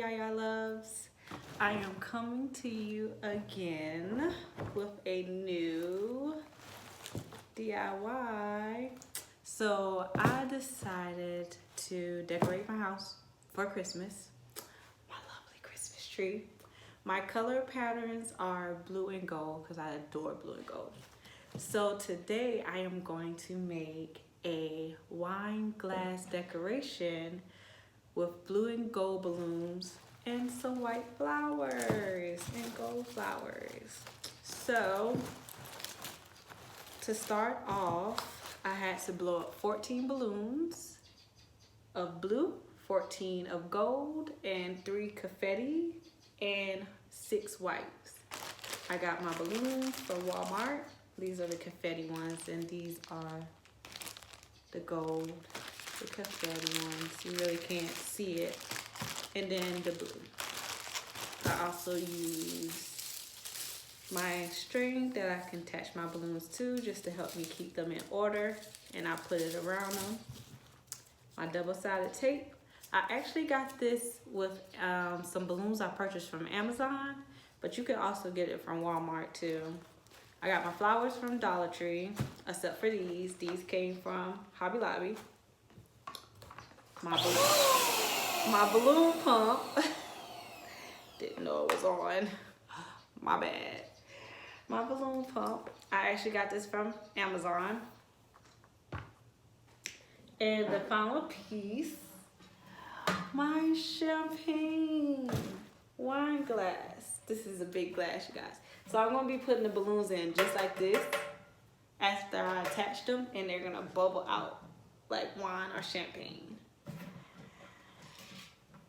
Yaya loves. I am coming to you again with a new DIY. So I decided to decorate my house for Christmas. My lovely Christmas tree. My color patterns are blue and gold because I adore blue and gold. So today I am going to make a wine glass decoration with blue and gold balloons and some white flowers and gold flowers. So to start off, I had to blow up 14 balloons of blue, 14 of gold, and 3 confetti and 6 whites. I got my balloons from Walmart. These are the confetti ones, and these are the gold, the confetti ones. You really can't see it. And then the blue. I also use my string that I can attach my balloons to just to help me keep them in order. And I put it around them. My double-sided tape. I actually got this with some balloons I purchased from Amazon, but you can also get it from Walmart too. I got my flowers from Dollar Tree, except for these. These came from Hobby Lobby. My balloon pump. Didn't know it was on. My bad. My balloon pump. I actually got this from Amazon. And the final piece, my champagne wine glass. This is a big glass, you guys. So I'm gonna be putting the balloons in just like this after I attach them, and they're gonna bubble out like wine or champagne.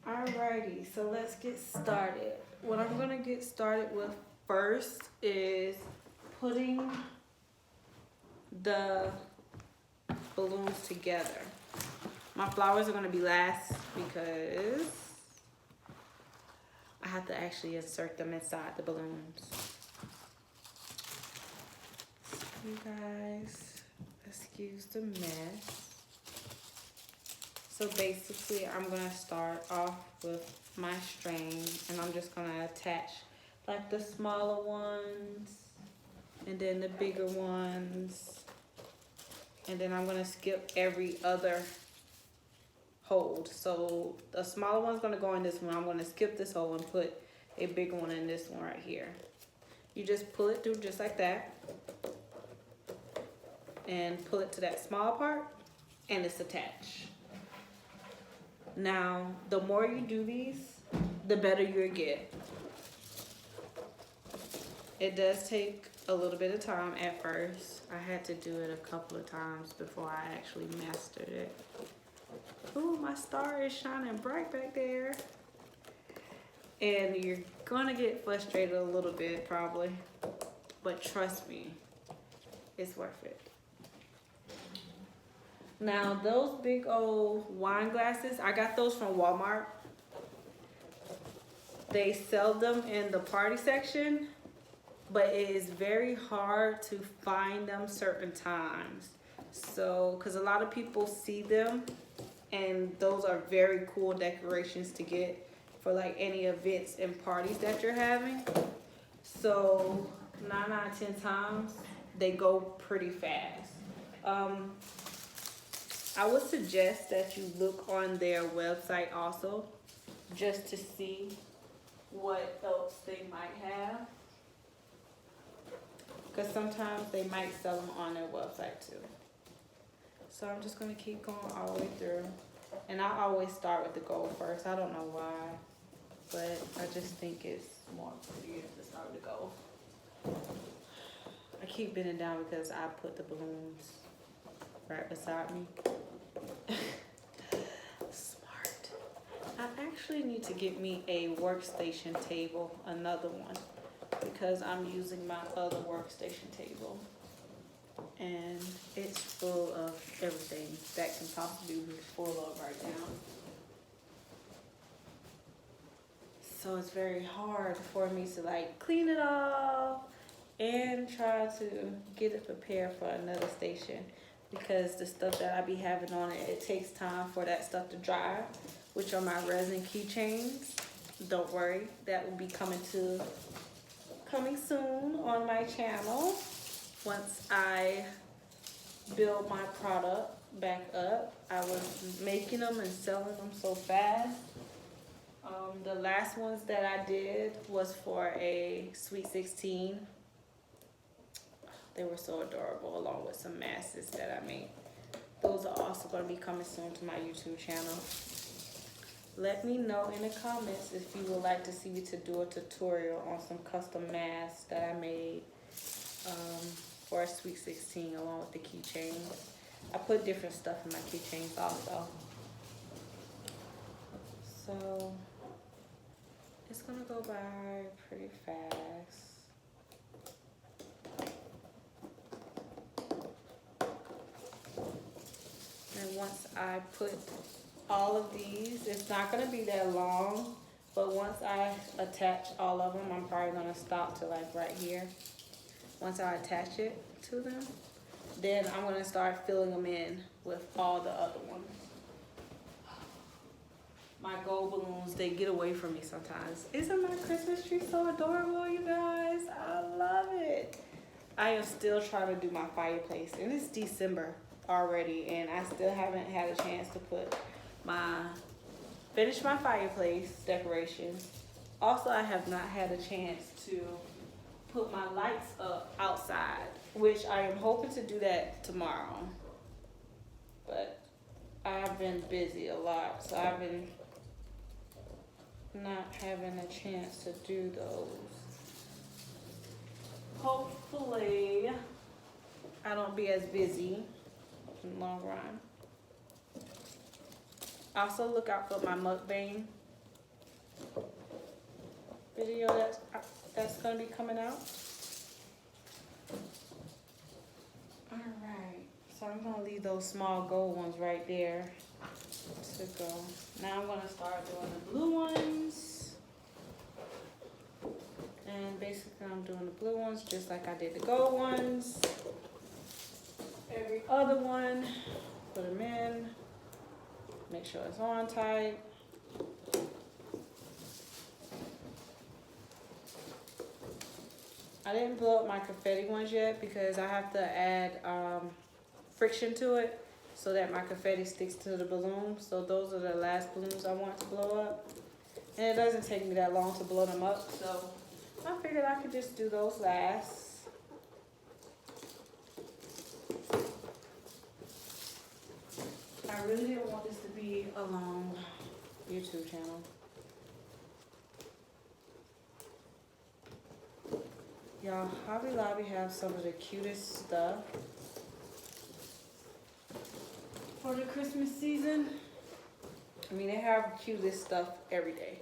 Alrighty, so let's get started. What I'm gonna get started with first is putting the balloons together. My flowers are gonna be last because I have to actually insert them inside the balloons. You guys, excuse the mess. So basically, I'm gonna start off with my string, and I'm just gonna attach like the smaller ones, and then the bigger ones, and then I'm gonna skip every other hold. So the smaller one's gonna go in this one. I'm gonna skip this hole and put a bigger one in this one right here. You just pull it through just like that, and pull it to that small part, and it's attached. Now, the more you do these, the better you'll get. It does take a little bit of time at first. I had to do it a couple of times before I actually mastered it. Ooh, my star is shining bright back there. And you're gonna get frustrated a little bit probably, but trust me, it's worth it. Now those big old wine glasses, I got those from Walmart. They sell them in the party section, but it is very hard to find them certain times. So, because a lot of people see them, and those are very cool decorations to get for like any events and parties that you're having. So 9 out of 10 times, they go pretty fast. I would suggest that you look on their website also, just to see what else they might have. Because sometimes they might sell them on their website too. So I'm just gonna keep going all the way through. And I always start with the gold first. I don't know why, but I just think it's more prettier to start with the gold. I keep bending down because I put the balloons right beside me. Smart. I actually need to get me a workstation table, another one, because I'm using my other workstation table, and it's full of everything that can possibly be full of right now. So it's very hard for me to like clean it off and try to get it prepared for another station, because the stuff that I be having on it, it takes time for that stuff to dry, which are my resin keychains. don't worry, that will be coming soon on my channel once I build my product back up. I was making them and selling them so fast. The last ones that I did was for a Sweet 16. They were so adorable, along with some masks that I made. Those are also going to be coming soon to my YouTube channel. Let me know in the comments if you would like to see me to do a tutorial on some custom masks that I made for a Sweet 16 along with the keychains. I put different stuff in my keychains also. So it's gonna go by pretty fast. And once I put all of these, it's not gonna be that long, but once I attach all of them, I'm probably gonna stop to like right here. Once I attach it to them, then I'm gonna start filling them in with all the other ones. My gold balloons, they get away from me sometimes. Isn't my Christmas tree so adorable, you guys? I love it. I am still trying to do my fireplace, and it's December already, and I still haven't had a chance to finish my fireplace decorations. Also, I have not had a chance to put my lights up outside, which I am hoping to do that tomorrow. But I've been busy a lot, so I've been not having a chance to do those. Hopefully, I don't be as busy in the long run. Also, look out for my mukbang video that's gonna be coming out. All right, so I'm gonna leave those small gold ones right there to go. Now I'm gonna start doing the blue ones. And basically I'm doing the blue ones just like I did the gold ones. Every other one, put them in. Make sure it's on tight. I didn't blow up my confetti ones yet because I have to add friction to it so that my confetti sticks to the balloon. So those are the last balloons I want to blow up. And it doesn't take me that long to blow them up, so I figured I could just do those last. I really didn't want this to be a long YouTube channel. Y'all, Hobby Lobby have some of the cutest stuff for the Christmas season. I mean, they have cutest stuff every day,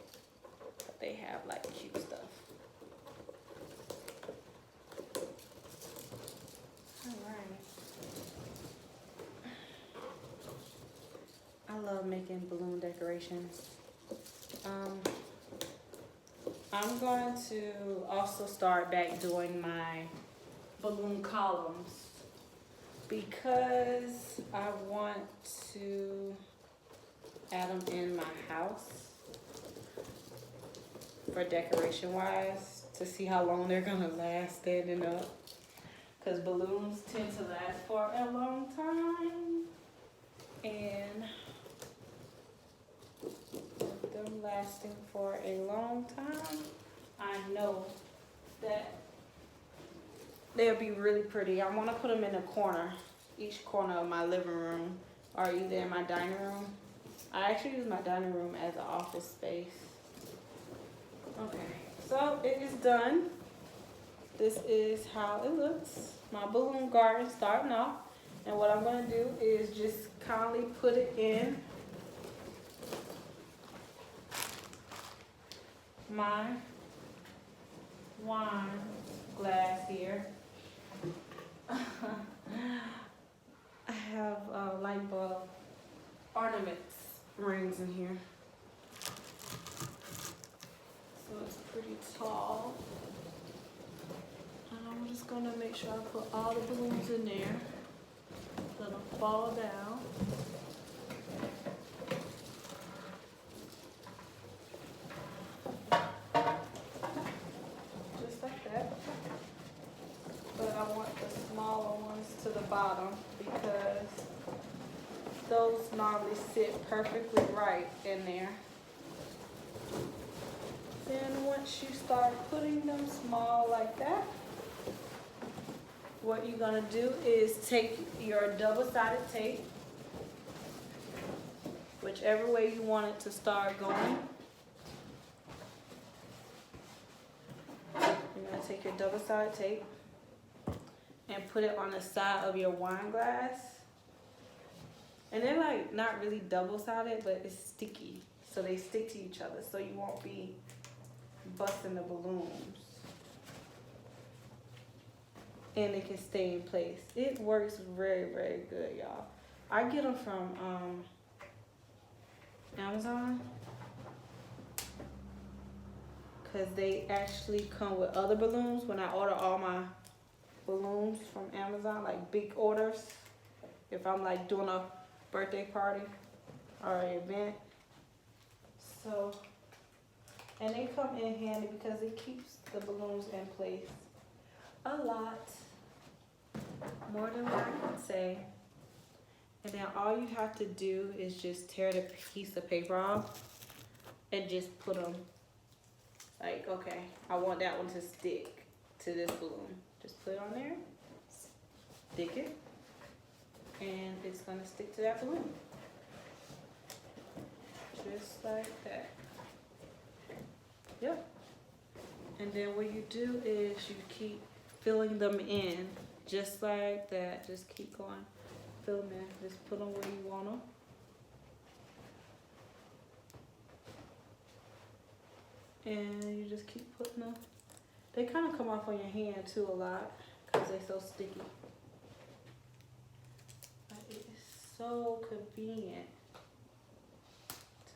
but they have like cute stuff. I love making balloon decorations. I'm going to also start back doing my balloon columns because I want to add them in my house for decoration wise to see how long they're gonna last standing up, because balloons tend to last for a long time, and with them lasting for a long time, I know that they'll be really pretty. I want to put them in a corner, each corner of my living room or either in my dining room. I actually use my dining room as an office space. Okay, so it is done. This is how it looks. My balloon garden starting off. And what I'm going to do is just kindly put it in my wine glass here. I have light bulb ornaments rings in here. So it's pretty tall. And I'm just gonna make sure I put all the balloons in there. Let them fall down. bottom because those normally sit perfectly right in there. Then once you start putting them small like that, what you're gonna do is take your double-sided tape, whichever way you want it to start going. You're gonna take your double-sided tape and put it on the side of your wine glass. And they're like not really double-sided, but it's sticky. So they stick to each other, so you won't be busting the balloons. And it can stay in place. It works very, very good, y'all. I get them from Amazon, because they actually come with other balloons. When I order all my balloons from Amazon, like big orders, if I'm like doing a birthday party or an event. So, and they come in handy because it keeps the balloons in place a lot more than what I can say. And then all you have to do is just tear the piece of paper off and just put them like, okay, I want that one to stick to this balloon. Just put it on there, stick it, and it's gonna stick to that balloon. Just like that. Yep. And then what you do is you keep filling them in just like that. Just keep going, fill them in. Just put them where you want them. And you just keep putting them. They kind of come off on your hand too a lot because they're so sticky. But it is so convenient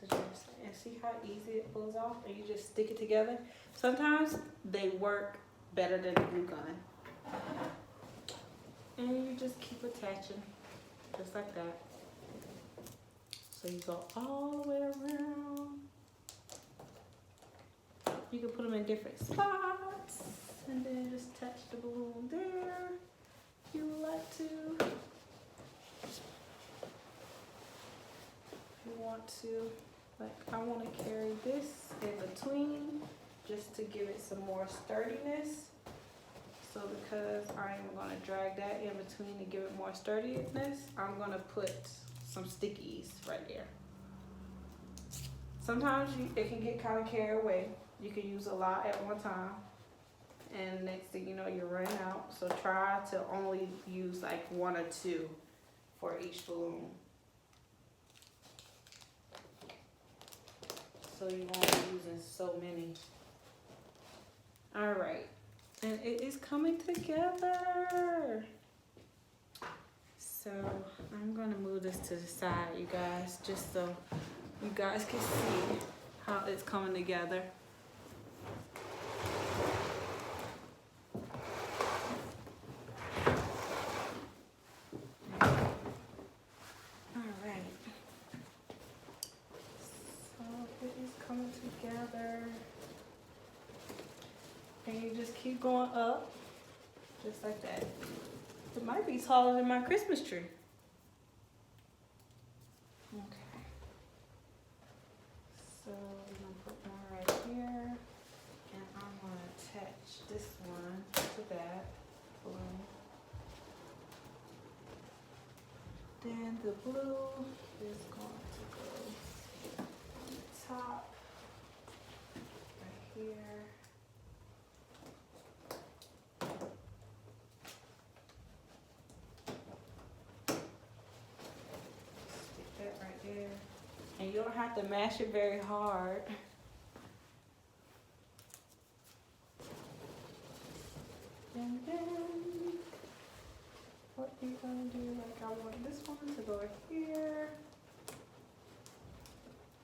to just, and see how easy it pulls off, and you just stick it together. Sometimes they work better than the glue gun. And you just keep attaching just like that. So you go all the way around. You can put them in different spots and then just touch the balloon there if you would like to. If you want to, like I want to carry this in between just to give it some more sturdiness. So because I'm going to drag that in between to give it more sturdiness, I'm going to put some stickies right there. Sometimes it can get kind of carried away. You can use a lot at one time, and next thing you know, you're running out. So try to only use like one or two for each balloon, so you won't be using so many. All right, and it is coming together. So I'm gonna move this to the side, you guys, just so you guys can see how it's coming together. Together, and you just keep going up just like that. It might be taller than my Christmas tree. Okay, so we're gonna put one right here, and I'm gonna attach this one to that balloon. Then the blue is going to go on the top here. Stick that right there. And you don't have to mash it very hard. And then what you're gonna do, like I want this one to go here.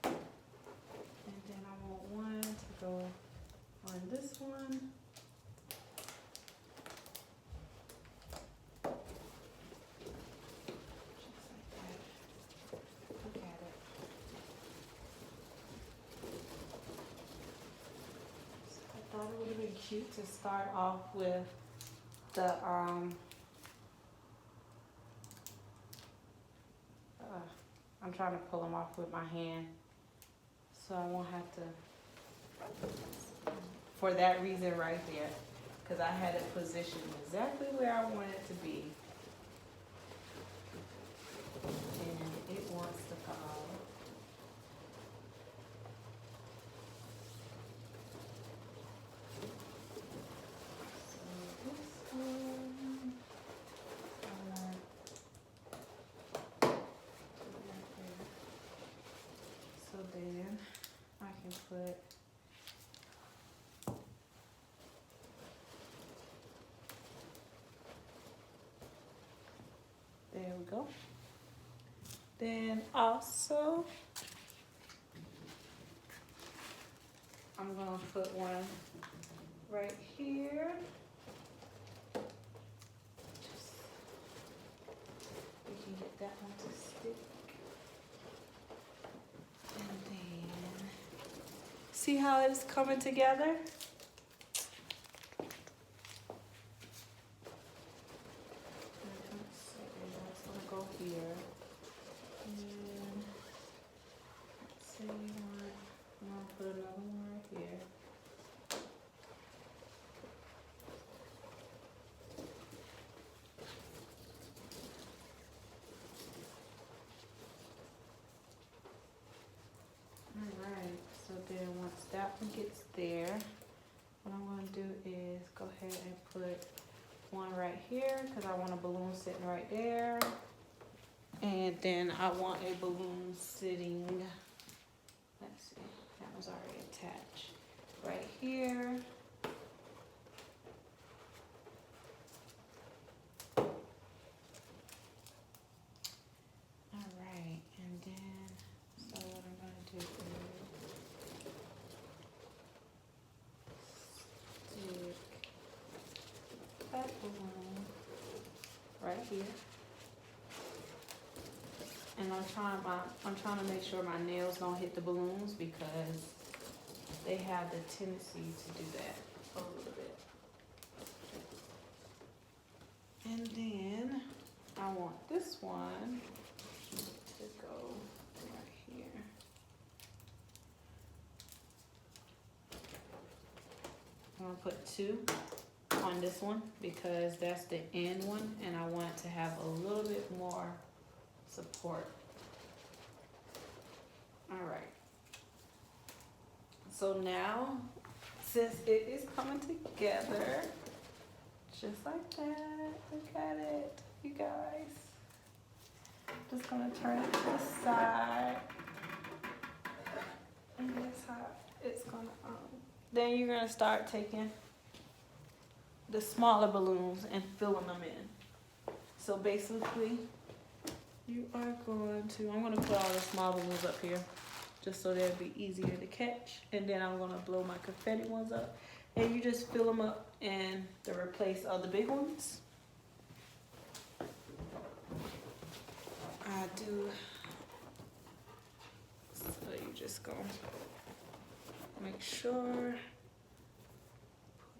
And then I want one to go on this one. Just like that. Look at it. So I thought it would have been cute to start off with the I'm trying to pull them off with my hand, so I won't have to, for that reason right there, because I had it positioned exactly where I want it to be. And it wants to fall. So this one, I want to right there. So then I can put there we go. Then also, I'm gonna put one right here. Just, we can get that one to stick. And then, see how it's coming together? That's gonna go here. And let's say I'm gonna put another one right here. Alright, so then once that one gets there, what I'm gonna do is go ahead and put one right here because I want a balloon sitting right there. And then I want a balloon sitting, let's see, that was already attached, right here. Alright, and then, so what I'm gonna do is stick that balloon right here. And I'm trying to make sure my nails don't hit the balloons because they have the tendency to do that a little bit. And then I want this one to go right here. I'm gonna put 2 on this one because that's the end one and I want to have a little bit more support. All right. So now, since it is coming together, just like that, look at it, you guys. Just gonna turn it to the side. And that's how it's gonna, then you're gonna start taking the smaller balloons and filling them in. So basically, you are going to, I'm gonna put all the small balloons up here just so they'll be easier to catch. And then I'm gonna blow my confetti ones up. And you just fill them up in the replace of the big ones. I do, so you just gonna make sure,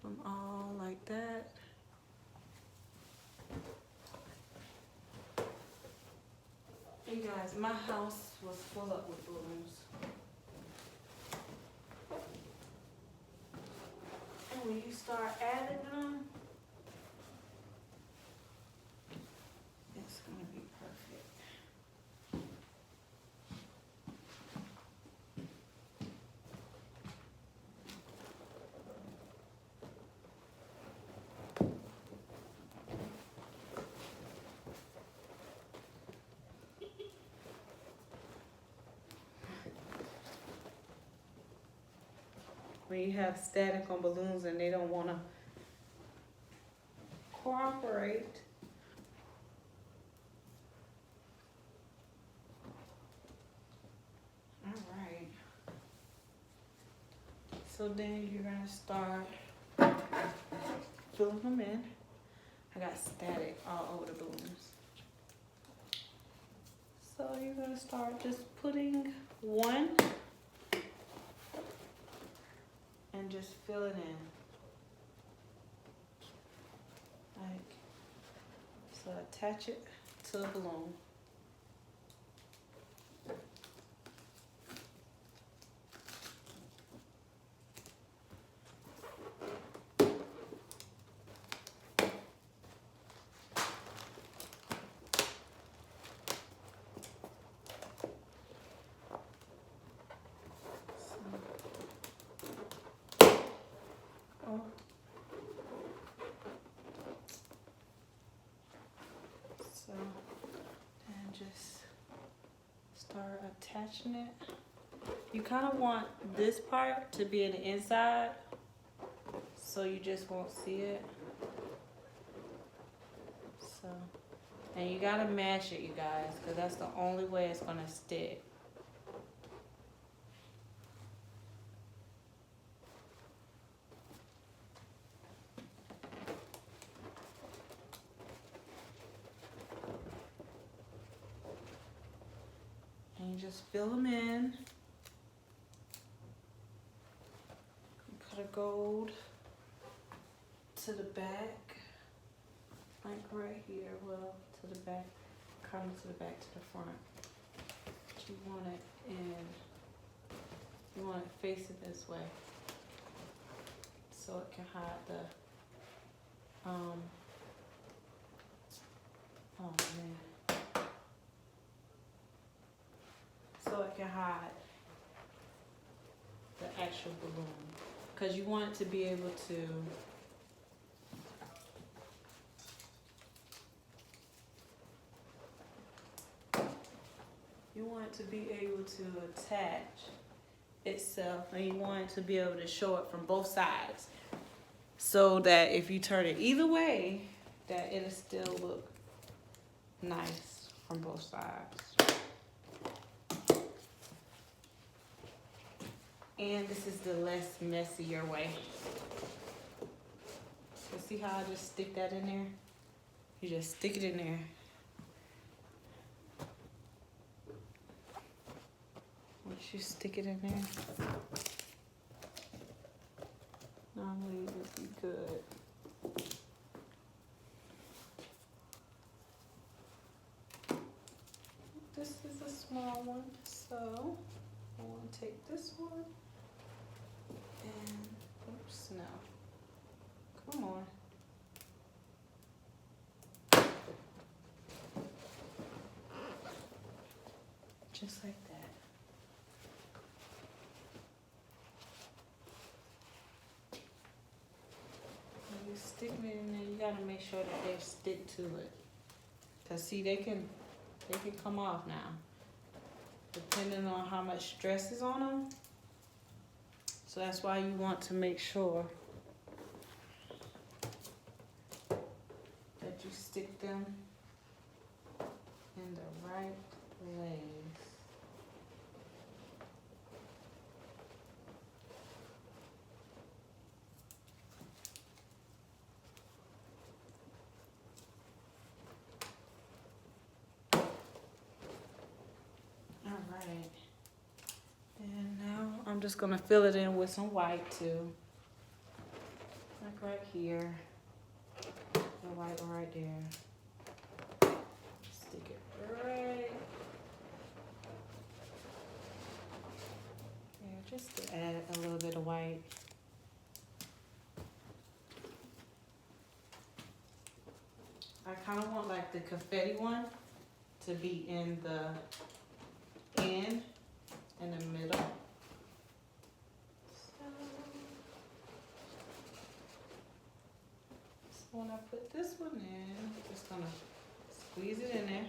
put them all like that. You guys, my house was full up with balloons. And when you start adding them, it's gonna be perfect. When you have static on balloons and they don't want to cooperate. All right. So then you're going to start filling them in. I got static all over the balloons. So you're going to start just putting one and just fill it in. Like, so attach it to a balloon. attaching it. You kind of want this part to be in the inside, so you just won't see it. So, and you gotta mash it, you guys, because that's the only way it's gonna stick. And you just fill them in. Cut a gold to the back, like right here. Well, to the back, kind of to the back, to the front. But you want it in, you want it facing this way, so it can hide the, oh man. So it can hide the actual balloon. Because you want it to be able to attach itself, and you want it to be able to show it from both sides, so that if you turn it either way, that it'll still look nice from both sides. And this is the less messier way. So see how I just stick that in there? You just stick it in there. Once you stick it in there, normally it would be good. This is a small one, so I want to take this one and, oops, no. Come on. Just like that. When you stick it in there, you gotta make sure that they stick to it. Cause see, they can come off now, depending on how much stress is on them. So that's why you want to make sure that you stick them in the right place. All right. And now I'm just gonna fill it in with some white too. Like right here. The white one right there. Stick it right. Yeah, just to add a little bit of white. I kind of want like the confetti one to be in the end, in the middle. So when I put this one in, I'm just gonna squeeze it in there,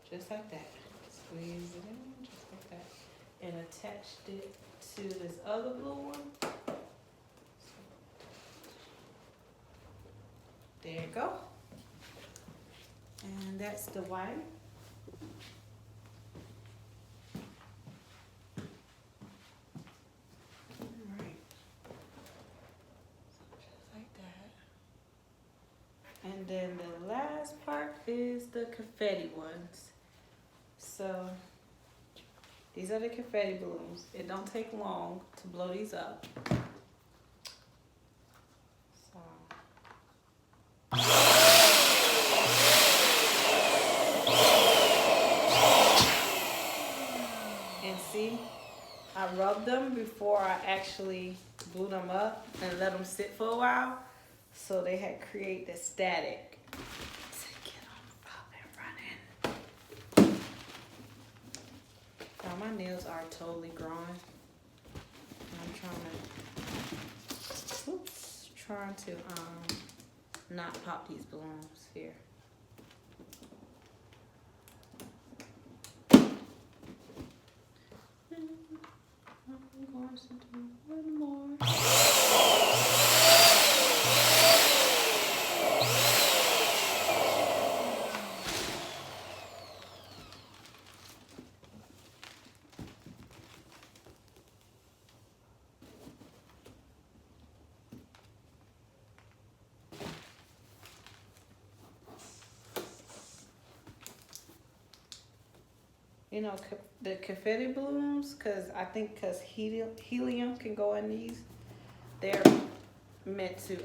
just like that. Squeeze it in, just like that. And attached it to this other blue one. There you go. And that's the white. Alright. Just like that. And then the last part is the confetti ones. So these are the confetti balloons. It don't take long to blow these up. And see, I rubbed them before I actually blew them up and let them sit for a while, so they had create the static to get them up and running. Now my nails are totally growing. I'm trying to not pop these balloons here. just do one more. You know, the confetti balloons, because helium can go in these, they're meant to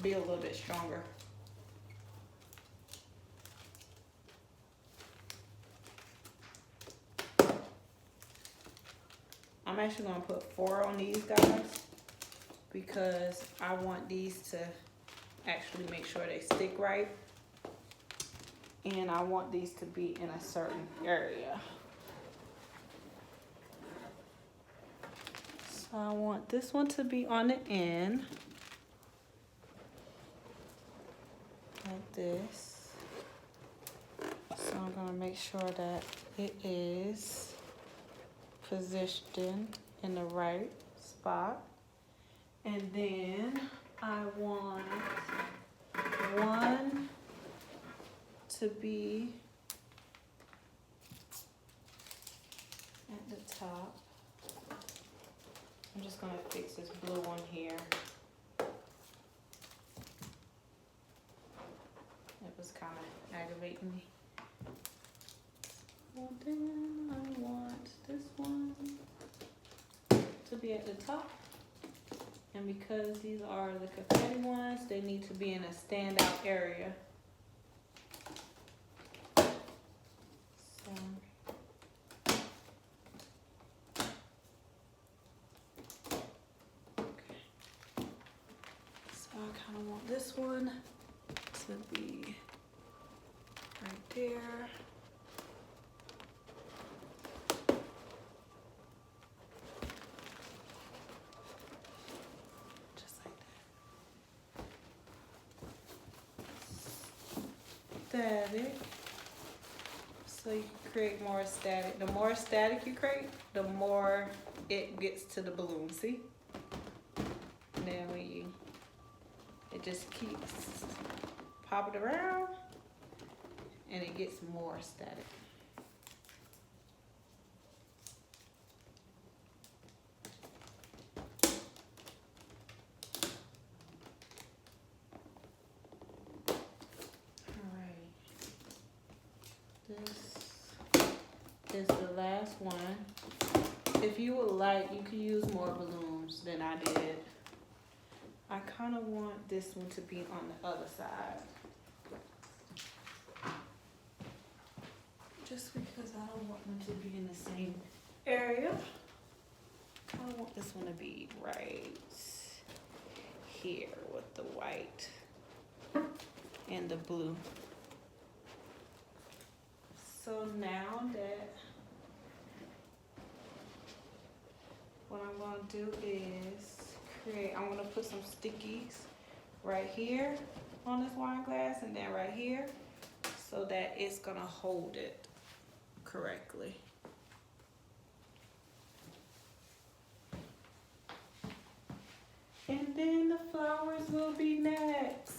be a little bit stronger. I'm actually going to put 4 on these guys because I want these to actually make sure they stick right. And I want these to be in a certain area. So I want this one to be on the end. Like this. So I'm gonna make sure that it is positioned in the right spot. And then I want one to be at the top. I'm just gonna fix this blue one here. It was kind of aggravating me. And then I want this one to be at the top. And because these are the confetti ones, they need to be in a standout area. I kind of want this one to be right there. Just like that. Static. So you can create more static. The more static you create, the more it gets to the balloon. See? And then when you it just keeps popping around and it gets more static. Alright. This is the last one. If you would like, you can use more balloons than I did. I kind of want this one to be on the other side. Just because I don't want them to be in the same area. I kind of want this one to be right here with the white and the blue. So now that what I'm going to do is I'm going to put some stickies right here on this wine glass and then right here so that it's going to hold it correctly. And then the flowers will be next.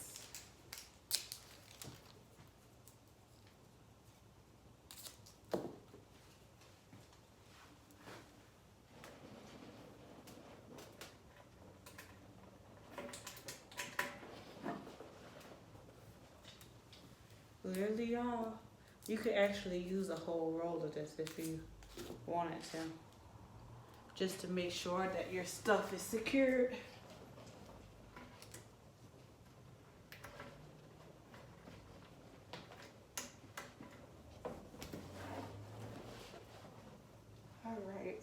Literally, y'all, you could actually use a whole roll of this if you wanted to, just to make sure that your stuff is secured. All right.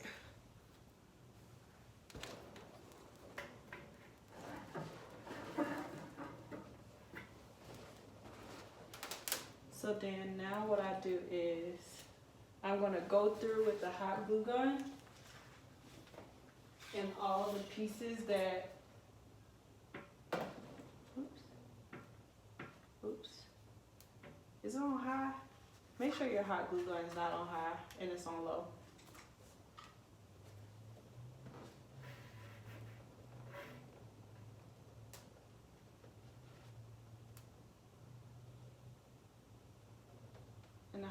So then now what I do is I'm going to go through with the hot glue gun and all the pieces that, oops, is it on high? Make sure your hot glue gun is not on high and it's on low.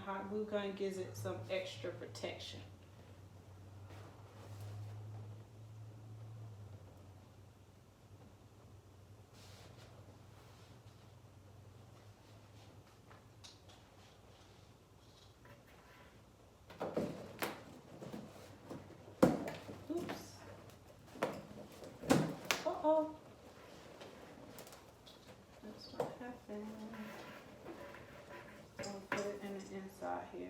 hot glue gun gives it some extra protection. Oops. Uh-oh. That's what happened. I'll put it in the inside here.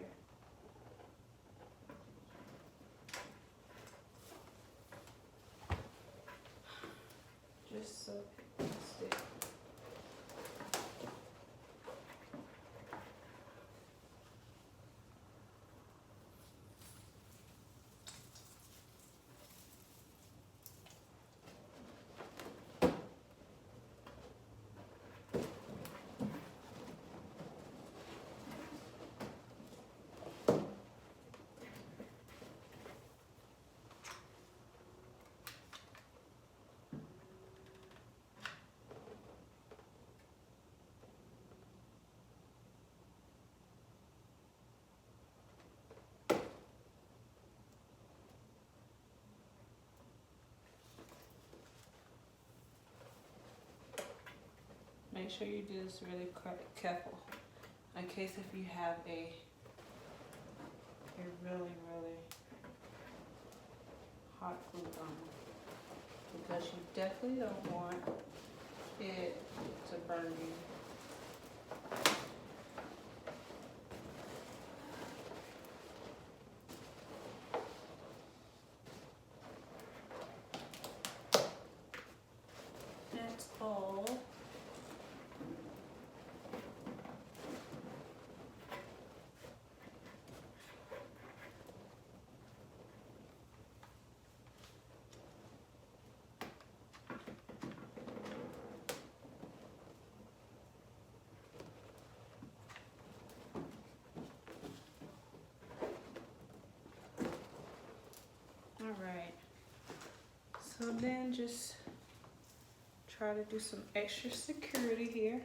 Just so it can stick. Make sure you do this really careful in case if you have a really hot glue gun, because you definitely don't want it to burn you. That's all. Alright, so then just try to do some extra security here.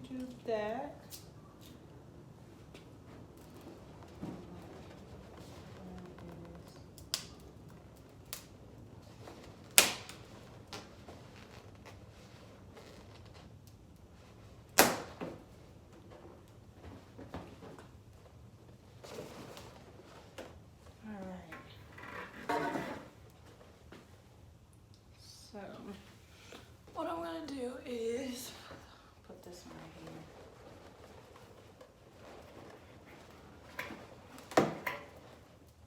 Do that. All right. So what I'm gonna do is put this one right here.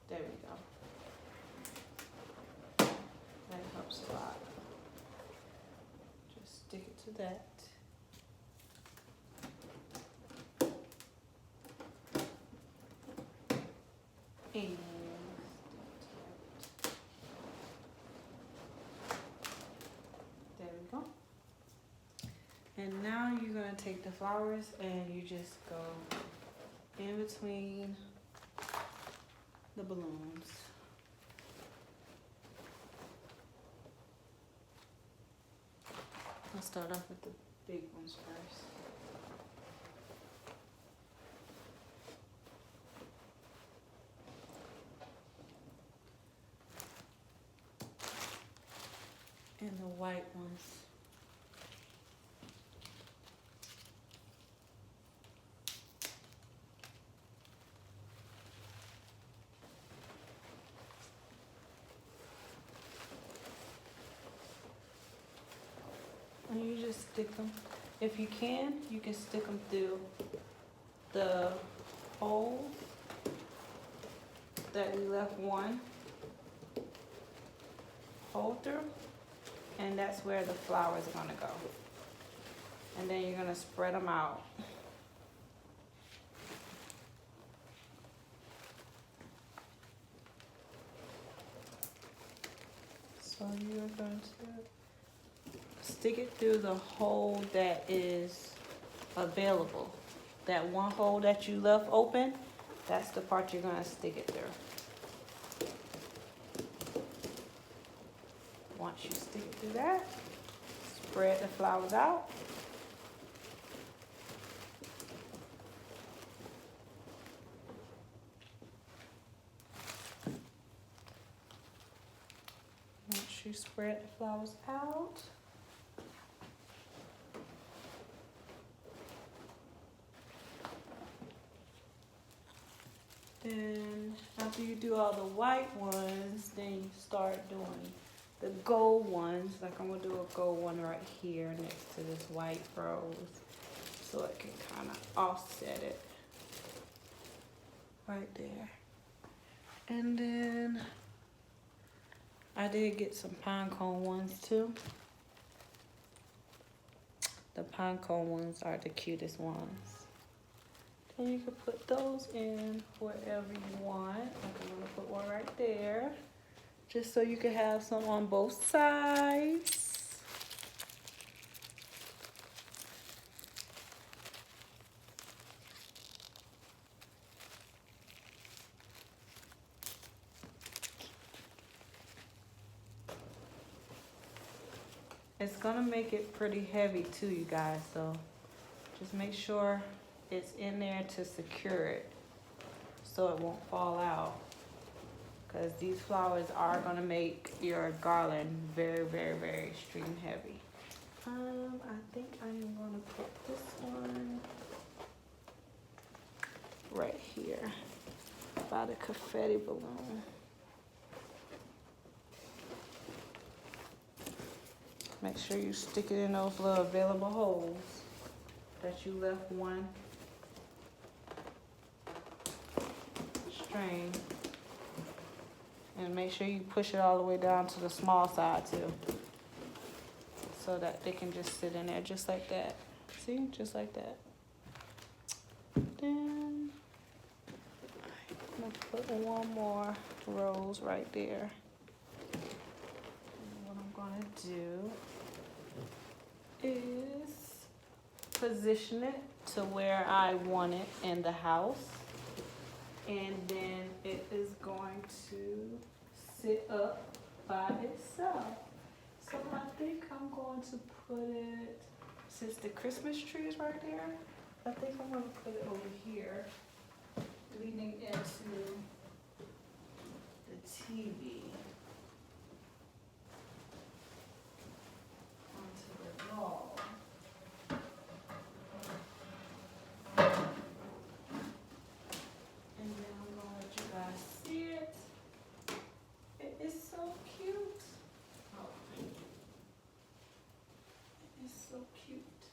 There we go. That helps a lot. Just stick it to that. And there we go. And now you're going to take the flowers and you just go in between the balloons. I'll start off with the big ones first. And the white ones. And you just stick them. If you can stick them through the hole that we left one hole through, and that's where the flowers are gonna go. And then you're gonna spread them out. So you're going to stick it through the hole that is available. That one hole that you left open, that's the part you're gonna stick it through. Once you stick it through that, spread the flowers out. Once you spread the flowers out, then after you do all the white ones, then you start doing the gold ones. Like I'm gonna do a gold one right here next to this white rose, so it can kind of offset it right there. And then I did get some pine cone ones too. The pine cone ones are the cutest ones. And you can put those in wherever you want. Like I'm gonna put one right there, just so you can have some on both sides. It's gonna make it pretty heavy too, you guys, so just make sure it's in there to secure it so it won't fall out, because these flowers are gonna make your garland very, very, very extreme heavy. I think I am gonna put this one right here by the confetti balloon. Make sure you stick it in those little available holes that you left one string. And make sure you push it all the way down to the small side too, so that they can just sit in there just like that. See, just like that. Then I'm gonna put one more rose right there. And what I'm gonna do is position it to where I want it in the house, and then it is going to sit up by itself. So I think I'm going to put it, since the Christmas tree is right there, I think I'm going to put it over here, leaning into the TV. Onto the wall. And then I'm going to let you guys see it. It is so cute. Oh, it is so cute.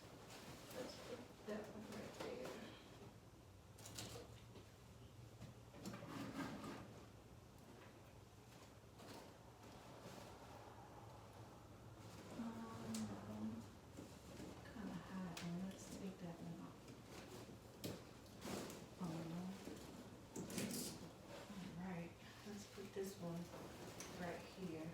Let's put that one right there. Kind of hiding. Let's take that one off. Oh no. Alright, let's put this one right here.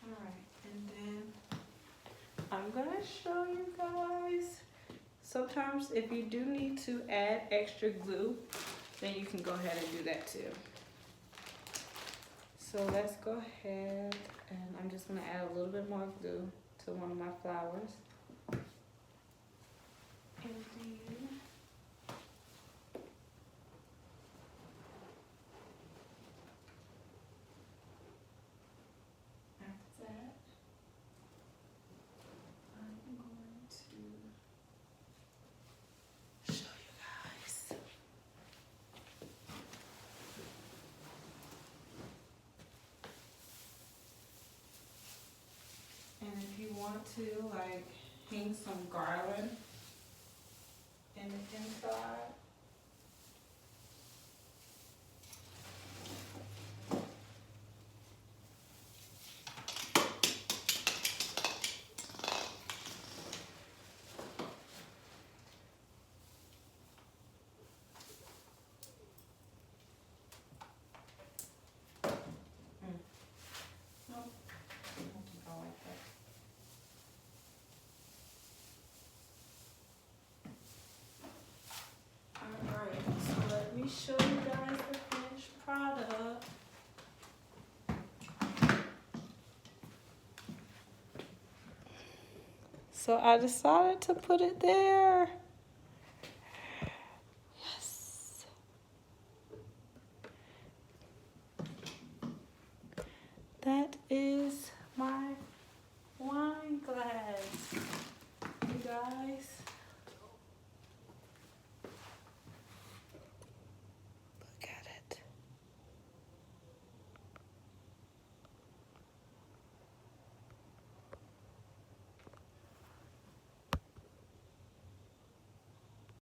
Alright, and then I'm gonna show you guys. Sometimes if you do need to add extra glue, then you can go ahead and do that too. So let's go ahead, and I'm just gonna add a little bit more glue to one of my flowers. And then after that, I'm going to show you guys. And if you want to, like, hang some garland in the inside. me show you guys the finished product. So I decided to put it there.